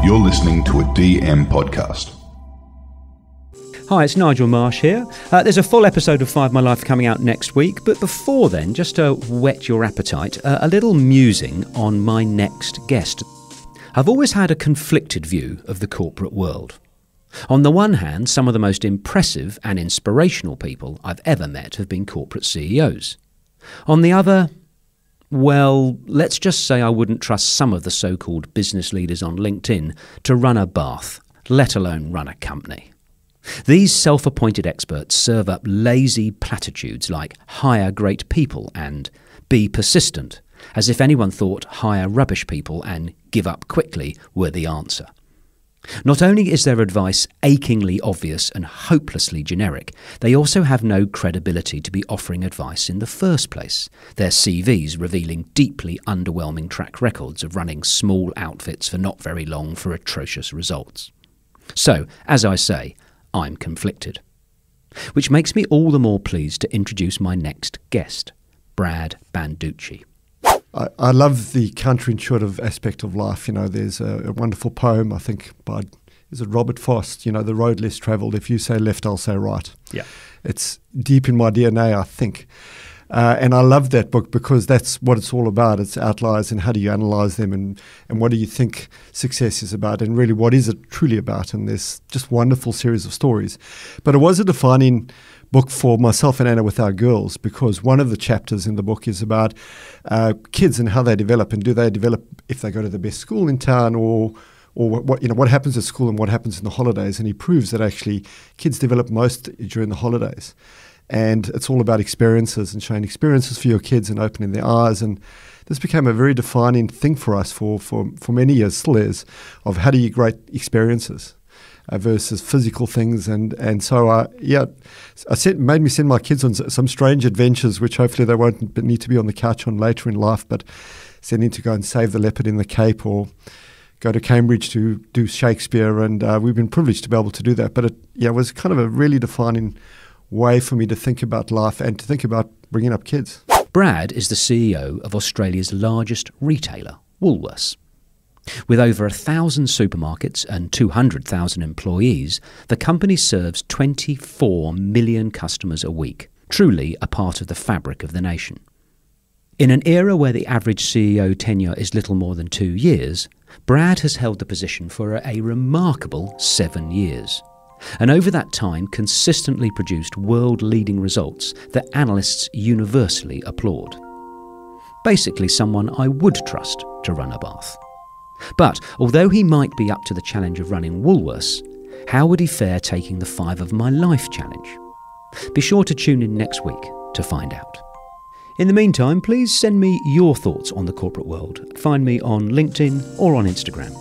You're listening to a DM podcast. Hi, it's Nigel Marsh here. There's a full episode of 5 My Life coming out next week, but before then, just to whet your appetite, a little musing on my next guest. I've always had a conflicted view of the corporate world. On the one hand, some of the most impressive and inspirational people I've ever met have been corporate CEOs. On the other, well, let's just say I wouldn't trust some of the so-called business leaders on LinkedIn to run a bath, let alone run a company. These self-appointed experts serve up lazy platitudes like hire great people and be persistent, as if anyone thought hire rubbish people and give up quickly were the answer. Not only is their advice achingly obvious and hopelessly generic, they also have no credibility to be offering advice in the first place, their CVs revealing deeply underwhelming track records of running small outfits for not very long for atrocious results. So, as I say, I'm conflicted. Which makes me all the more pleased to introduce my next guest, Brad Banducci. I love the counterintuitive aspect of life. You know, there's a wonderful poem, I think, by, is it Robert Frost, you know, The Road Less Travelled. If you say left, I'll say right. Yeah. It's deep in my DNA, I think. And I love that book because that's what it's all about. It's outliers and how do you analyse them and what do you think success is about and really what is it truly about. And there's just wonderful series of stories. But it was a defining book for myself and Anna with our girls because one of the chapters in the book is about kids and how they develop and do they develop if they go to the best school in town or what happens at school and what happens in the holidays. And he proves that actually kids develop most during the holidays. And it's all about experiences and showing experiences for your kids and opening their eyes. And this became a very defining thing for us for many years, still is, of how do you create experiences versus physical things. And so, made me send my kids on some strange adventures, which hopefully they won't need to be on the couch on later in life, but sending to go and save the leopard in the Cape or go to Cambridge to do Shakespeare. And we've been privileged to be able to do that. But it was kind of a really defining way for me to think about life and to think about bringing up kids. Brad is the CEO of Australia's largest retailer, Woolworths. With over 1,000 supermarkets and 200,000 employees, the company serves 24 million customers a week, truly a part of the fabric of the nation. In an era where the average CEO tenure is little more than 2 years, Brad has held the position for a remarkable 7 years. And over that time consistently produced world-leading results that analysts universally applaud. Basically someone I would trust to run a bath. But although he might be up to the challenge of running Woolworths, how would he fare taking the 5 of My Life challenge? Be sure to tune in next week to find out. In the meantime, please send me your thoughts on the corporate world. Find me on LinkedIn or on Instagram.